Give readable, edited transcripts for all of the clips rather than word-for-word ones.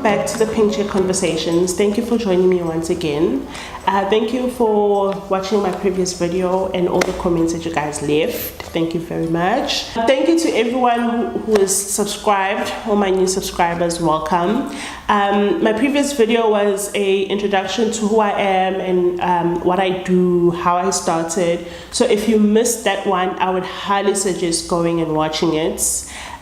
back to the Pink Chair Conversations. Thank you for joining me once again. Thank you for watching my previous video and all the comments that you guys left. Thank you very much. Thank you to everyone who is subscribed. All my new subscribers, welcome. My previous video was an introduction to who I am and what I do, how I started. So if you missed that one, I would highly suggest going and watching it.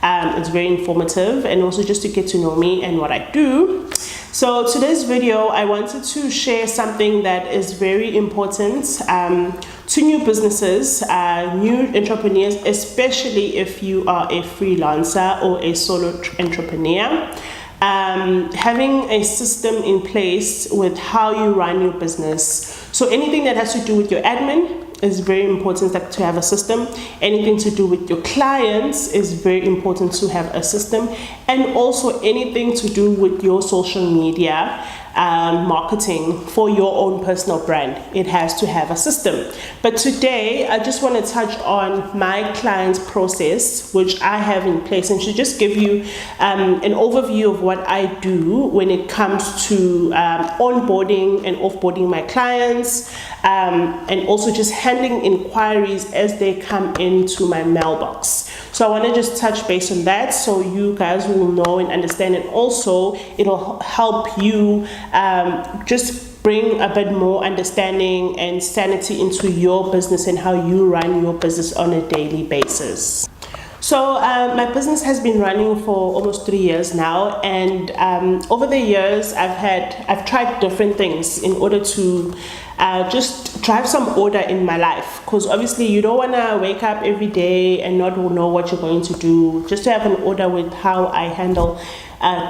It's very informative and also just to get to know me and what I do. So today's video, I wanted to share something that is very important to new businesses, new entrepreneurs, especially if you are a freelancer or a solo entrepreneur. Having a system in place with how you run your business. So anything that has to do with your admin is very important to have a system. Anything to do with your clients is very important to have a system, and also anything to do with your social media marketing for your own personal brand, it has to have a system. But today I just want to touch on my client's process, which I have in place, and to just give you an overview of what I do when it comes to onboarding and offboarding my clients, and also just handling inquiries as they come into my mailbox. So I want to just touch base on that so you guys will know and understand, and also it'll help you just bring a bit more understanding and sanity into your business and how you run your business on a daily basis. So my business has been running for almost 3 years now, and over the years I've tried different things in order to just drive some order in my life, because obviously you don't want to wake up every day and not know what you're going to do. Just to have an order with how I handle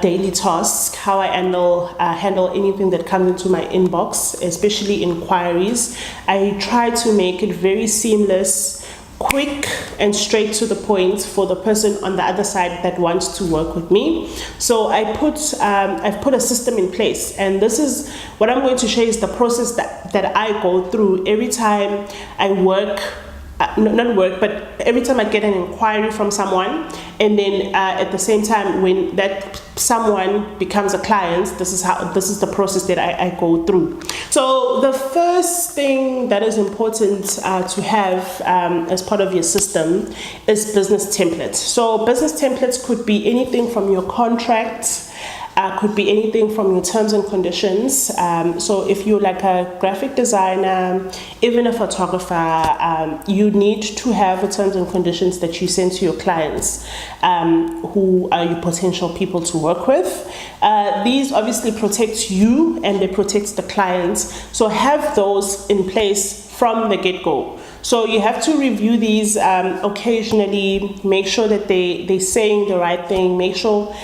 daily tasks, how I handle anything that comes into my inbox, especially inquiries. I try to make it very seamless, quick and straight to the point for the person on the other side that wants to work with me. So I've put a system in place, and this is what I'm going to share is the process that I go through every time I work. But every time I get an inquiry from someone, and then at the same time when that someone becomes a client, this is the process that I go through. So the first thing that is important to have as part of your system is business templates. So business templates could be anything from your contracts, could be anything from your terms and conditions. So if you're like a graphic designer, even a photographer, you need to have the terms and conditions that you send to your clients, who are your potential people to work with. These obviously protect you and they protect the clients. So have those in place from the get-go. So you have to review these occasionally, make sure that they're saying the right thing, make sure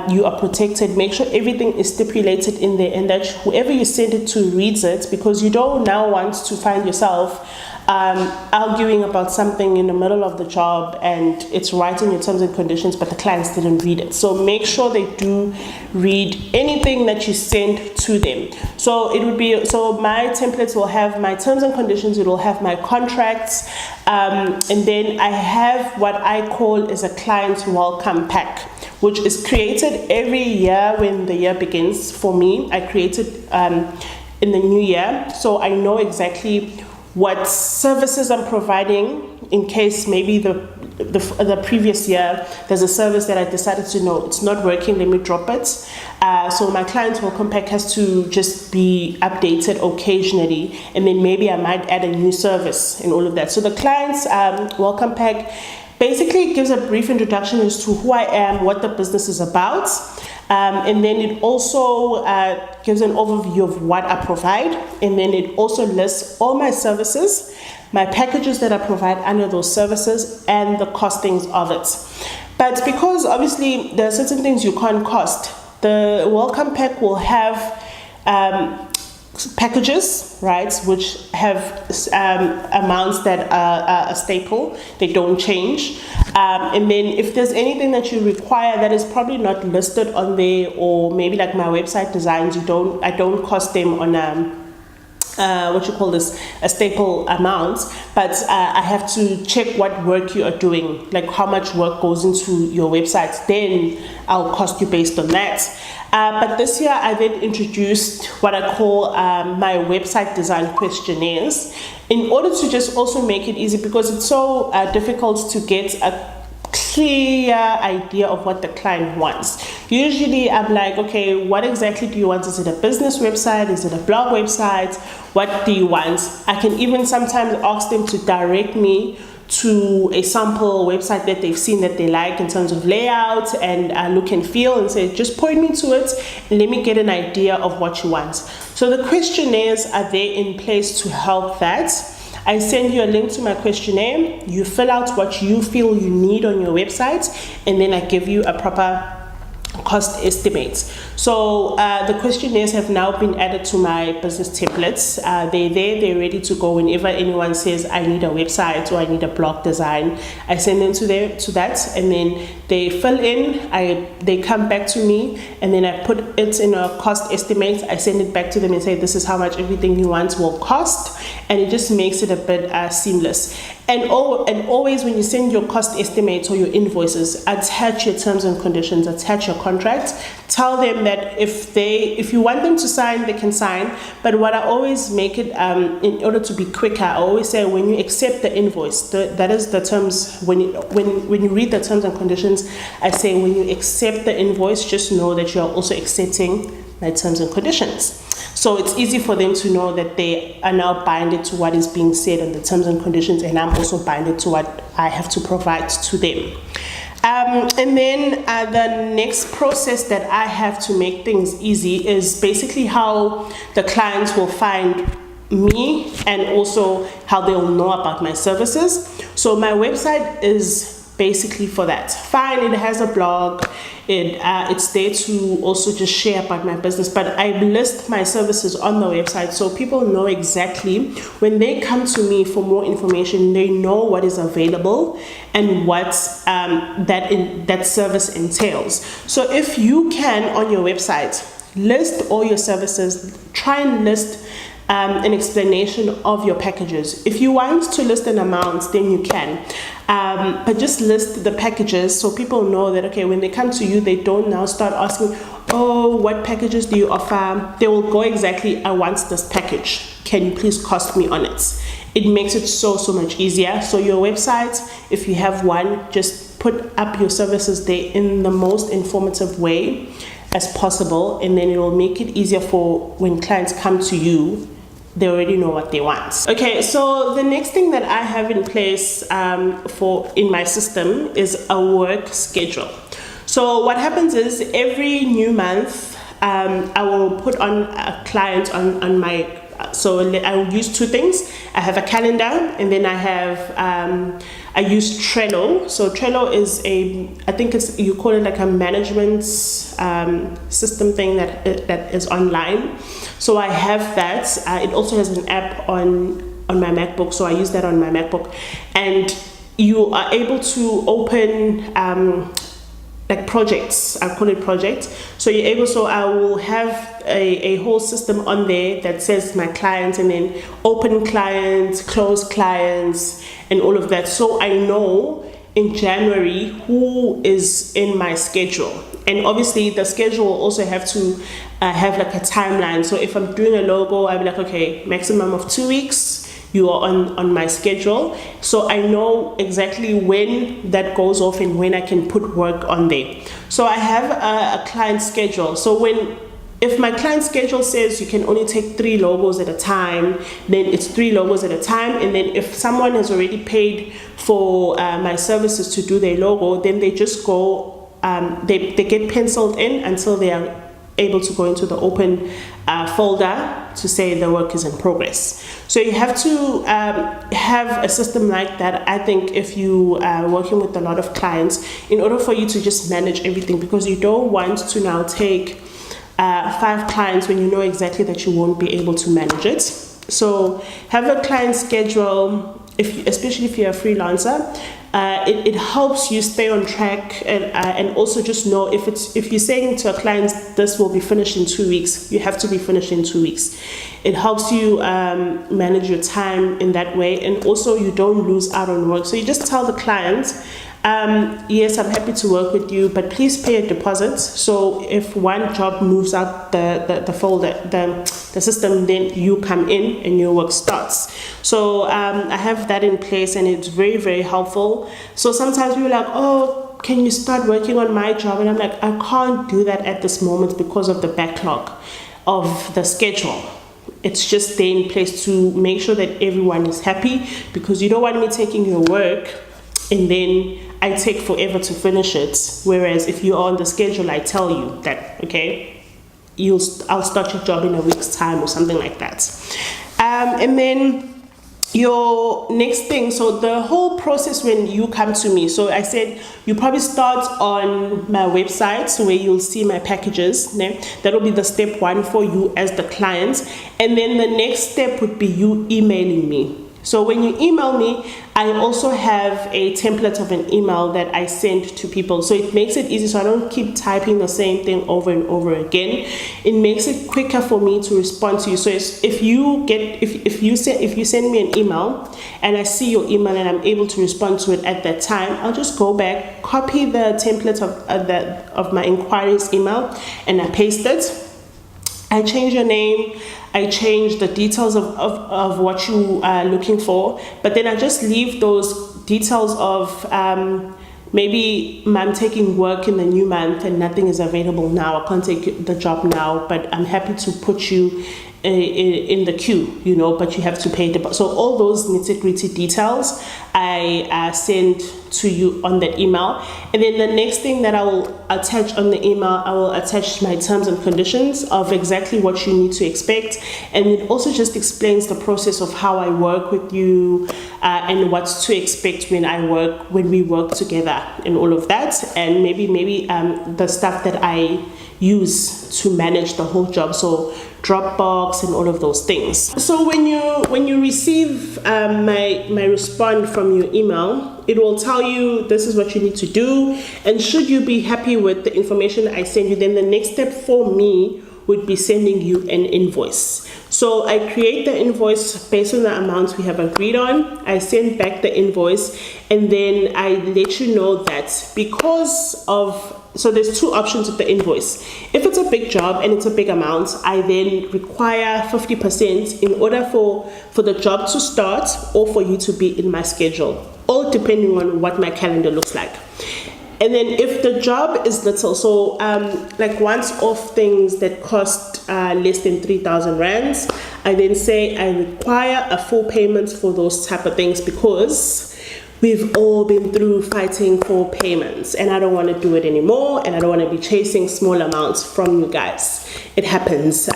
you are protected, make sure everything is stipulated in there, and that whoever you send it to reads it, because you don't now want to find yourself arguing about something in the middle of the job and it's right in your terms and conditions, but the clients didn't read it. So make sure they do read anything that you send to them. So it would be, so my templates will have my terms and conditions, it will have my contracts, and then I have what I call is a client welcome pack, which is created every year when the year begins. For me, I created in the new year, so I know exactly what services I'm providing in case maybe the previous year there's a service that I decided to know it's not working, let me drop it. So my client welcome pack has to just be updated occasionally, and then maybe I might add a new service and all of that. So the client's welcome pack basically gives a brief introduction as to who I am, what the business is about, and then it also gives an overview of what I provide, and then it also lists all my services, my packages that I provide under those services, and the costings of it. But because obviously there are certain things you can't cost, the welcome pack will have packages, right, which have amounts that are a staple, they don't change, and then if there's anything that you require that is probably not listed on there, or maybe like my website designs, I don't cost them on a staple amount, but I have to check what work you are doing, like how much work goes into your website. Then I'll cost you based on that. But this year I then introduced what I call my website design questionnaires, in order to just also make it easy, because it's so difficult to get a clear idea of what the client wants. Usually I'm like, okay, what exactly do you want? Is it a business website? Is it a blog website? What do you want? I can even sometimes ask them to direct me to a sample website that they've seen that they like in terms of layout and look and feel, and say, just point me to it and let me get an idea of what you want. So the questionnaires are there in place to help that. I send you a link to my questionnaire, you fill out what you feel you need on your website, and then I give you a proper cost estimates. So the questionnaires have now been added to my business templates. They're there, they're ready to go. Whenever anyone says I need a website or I need a blog design, I send them to that, and then they fill in, they come back to me, and then I put it in a cost estimate. I send it back to them and say, this is how much everything you want will cost, and it just makes it a bit seamless. And always when you send your cost estimates or your invoices, attach your terms and conditions, attach your contract. Tell them that if you want them to sign, they can sign. But what I always make it, in order to be quicker, I always say, when you accept the invoice, that is the terms, when you read the terms and conditions, I say, when you accept the invoice, just know that you are also accepting my terms and conditions. So it's easy for them to know that they are now binded to what is being said in the terms and conditions, and I'm also binded to what I have to provide to them. And then the next process that I have to make things easy is basically how the clients will find me, and also how they'll know about my services. So my website is basically for that. Fine, it has a blog, it's there to also just share about my business, but I list my services on the website so people know exactly, when they come to me for more information, they know what is available and what that service entails. So if you can, on your website, list all your services, try and list an explanation of your packages. If you want to list an amount, then you can. But just list the packages so people know that, okay, when they come to you, they don't now start asking, oh, what packages do you offer? They will go exactly, I want this package. Can you please cost me on it? It makes it so much easier. So your website, if you have one, just put up your services there in the most informative way as possible, and then it will make it easier for when clients come to you, they already know what they want. Okay, so the next thing that I have in place in my system is a work schedule. So what happens is, every new month I will put on a client on my, so I will use two things. I have a calendar, and then I use Trello. So Trello is I think you call it like a management system thing that is online. So I have that. It also has an app on my MacBook, so I use that on my MacBook. And you are able to open like projects. I call it projects. So you're able, so I will have a whole system on there that says my clients, and then open clients, close clients, and all of that. So I know in January who is in my schedule. And obviously the schedule will also have to have like a timeline. So if I'm doing a logo, I'll be like, okay, maximum of 2 weeks, you are on my schedule. So I know exactly when that goes off and when I can put work on there. So I have a client schedule. So if my client schedule says you can only take 3 logos at a time, then it's 3 logos at a time. And then if someone has already paid for my services to do their logo, then they just go, they get penciled in until they are able to go into the open folder to say the work is in progress. So you have to have a system like that, I think, if you are working with a lot of clients, in order for you to just manage everything, because you don't want to now take 5 clients when you know exactly that you won't be able to manage it. So have a client schedule, especially if you're a freelancer, it helps you stay on track, and also just know if you're saying to a client this will be finished in 2 weeks, you have to be finished in 2 weeks. It helps you manage your time in that way, and also you don't lose out on work. So you just tell the client, yes, I'm happy to work with you, but please pay a deposit. So if one job moves out the folder, the system, then you come in and your work starts. So I have that in place, and it's very, very helpful. So sometimes people are like, oh, can you start working on my job? And I'm like, I can't do that at this moment because of the backlog of the schedule. It's just there in place to make sure that everyone is happy, because you don't want me taking your work and then I take forever to finish it. Whereas if you're on the schedule, I tell you that, okay, I'll start your job in a week's time or something like that. And then your next thing, so the whole process when you come to me, so I said you probably start on my website, so where you'll see my packages. That will be the step one for you as the client, and then the next step would be you emailing me. So when you email me, I also have a template of an email that I send to people. So it makes it easy, so I don't keep typing the same thing over and over again. It makes it quicker for me to respond to you. So if you send me an email and I see your email and I'm able to respond to it at that time, I'll just go back, copy the template of my inquiries email, and I paste it. I change your name, I change the details of what you are looking for, but then I just leave those details of maybe I'm taking work in the new month and nothing is available now. I can't take the job now, but I'm happy to put you in the queue, but you have to pay the. So all those nitty-gritty details I send to you on the email, and then the next thing that I will attach on the email, I will attach my terms and conditions of exactly what you need to expect, and it also just explains the process of how I work with you and what to expect when we work together and all of that, and maybe the stuff that I use to manage the whole job, so Dropbox and all of those things. So when you receive my response from your email, it will tell you this is what you need to do, and should you be happy with the information I send you, then the next step for me would be sending you an invoice. So I create the invoice based on the amounts we have agreed on. I send back the invoice, and then I let you know that because of, so there's two options with the invoice. If it's a big job and it's a big amount, I then require 50% in order for the job to start or for you to be in my schedule, all depending on what my calendar looks like. And then if the job is little, so like once-off things that cost less than 3,000 rands, I then say I require a full payment for those type of things, because we've all been through fighting for payments and I don't want to do it anymore, and I don't want to be chasing small amounts from you guys. It happens.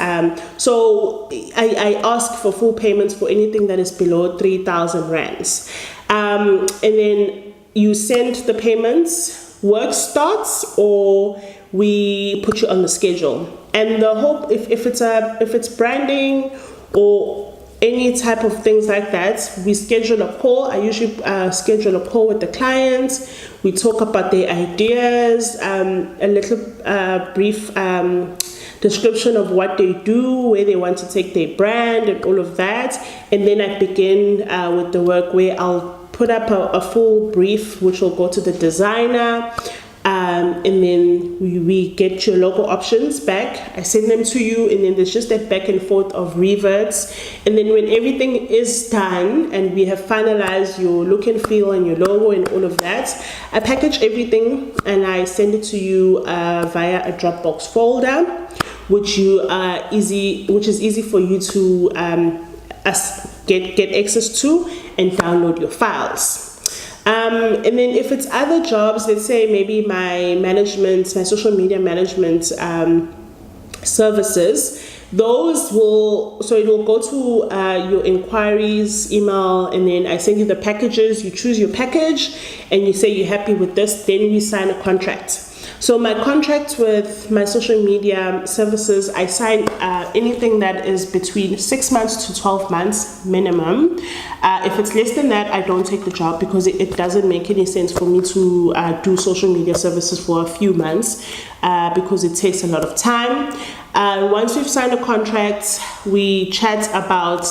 So I ask for full payments for anything that is below 3,000 rands. And then you send the payments, work starts, or we put you on the schedule. And the hope, if it's branding or any type of things like that, we schedule a call. I usually schedule a call with the clients. We talk about their ideas, a little brief description of what they do, where they want to take their brand and all of that. And then I begin with the work where I'll put up a full brief, which will go to the designer. And then we get your logo options back. I send them to you, and then there's just that back and forth of reverts. And then when everything is done and we have finalized your look and feel and your logo and all of that, I package everything and I send it to you via a Dropbox folder, which is easy for you to get access to and download your files. And then if it's other jobs, let's say maybe my social media management services, those it will go to your inquiries email, and then I send you the packages. You choose your package and you say you're happy with this, then we sign a contract. So my contract with my social media services, I sign anything that is between 6 months to 12 months minimum. If it's less than that, I don't take the job, because it doesn't make any sense for me to do social media services for a few months, because it takes a lot of time. Once we've signed a contract, we chat about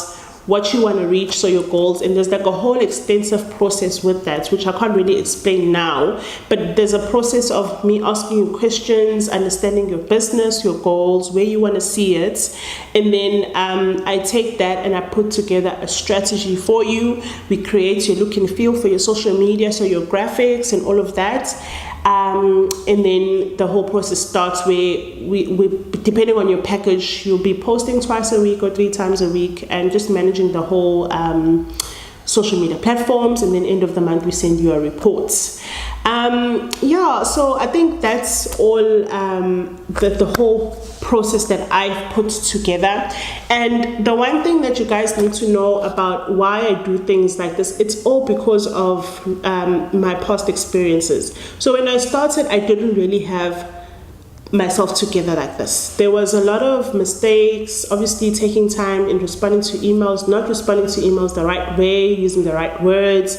what you want to reach, so your goals, and there's like a whole extensive process with that, which I can't really explain now, but there's a process of me asking you questions, understanding your business, your goals, where you want to see it, and then I take that and I put together a strategy for you. We create your look and feel for your social media, so your graphics and all of that. And then the whole process starts where we depending on your package, you'll be posting twice a week or 3 times a week, and just managing the whole social media platforms, and then end of the month we send you a report. So I think that's all the whole process that I've put together. And the one thing that you guys need to know about why I do things like this, it's all because of my past experiences. So when I started, I didn't really have myself together like this. There was a lot of mistakes, obviously taking time in responding to emails, not responding to emails the right way, using the right words,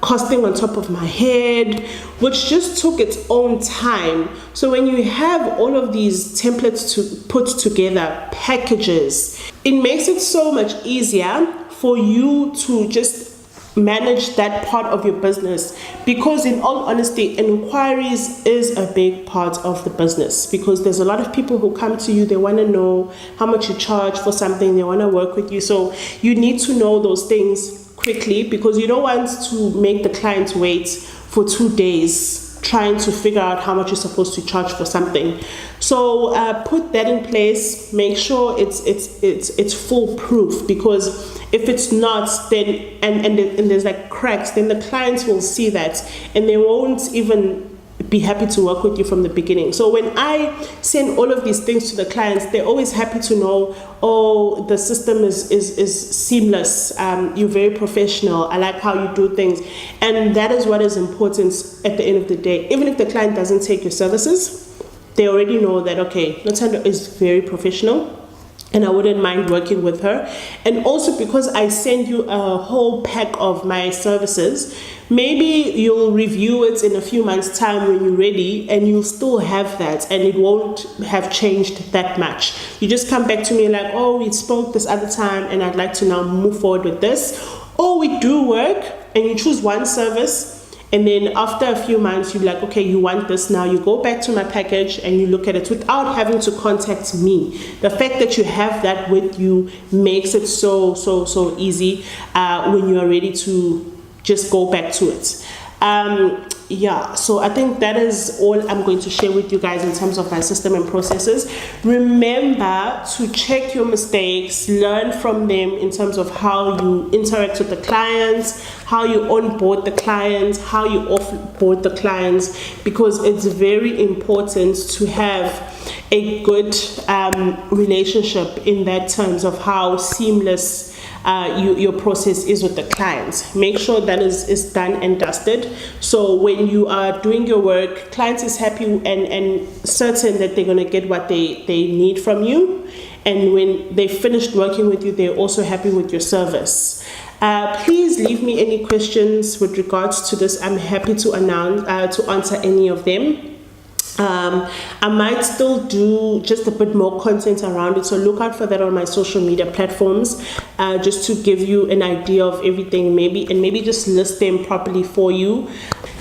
costing on top of my head, which just took its own time. So when you have all of these templates to put together, packages, it makes it so much easier for you to just manage that part of your business, because in all honesty, inquiries is a big part of the business, because there's a lot of people who come to you, they want to know how much you charge for something, they want to work with you, so you need to know those things quickly, because you don't want to make the client wait for 2 days trying to figure out how much you're supposed to charge for something. So put that in place, make sure it's foolproof, because if it's not, then and there's like cracks, then the clients will see that and they won't even be happy to work with you from the beginning. So when I send all of these things to the clients, they're always happy to know, oh, the system is seamless, you're very professional, I like how you do things. And that is what is important at the end of the day. Even if the client doesn't take your services, they already know that, okay, Ntando is very professional and I wouldn't mind working with her. And also because I send you a whole pack of my services, maybe you'll review it in a few months' time when you're ready, and you'll still have that and it won't have changed that much. You just come back to me like, oh, we spoke this other time and I'd like to now move forward with this. Or we do work and you choose one service, and then after a few months, you're like, okay, you want this now. You go back to my package and you look at it without having to contact me. The fact that you have that with you makes it so easy when you are ready to just go back to it. So I think that is all I'm going to share with you guys in terms of my system and processes. Remember to check your mistakes, learn from them in terms of how you interact with the clients, how you onboard the clients, how you offboard the clients, because it's very important to have a good relationship in that terms of how seamless your process is with the clients. Make sure that is done and dusted. So when you are doing your work, clients is happy and certain that they're going to get what they need from you. And when they finished working with you, they're also happy with your service. Please leave me any questions with regards to this. I'm happy to answer any of them. I might still do just a bit more content around it, so look out for that on my social media platforms, just to give you an idea of everything, maybe just list them properly for you.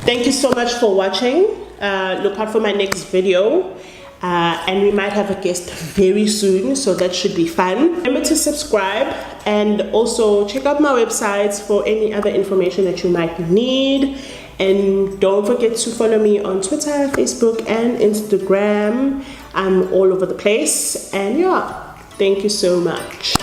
Thank you so much for watching. Look out for my next video, and we might have a guest very soon, so that should be fun. Remember to subscribe and also check out my websites for any other information that you might need. And don't forget to follow me on Twitter, Facebook, and Instagram. I'm all over the place. And yeah, thank you so much.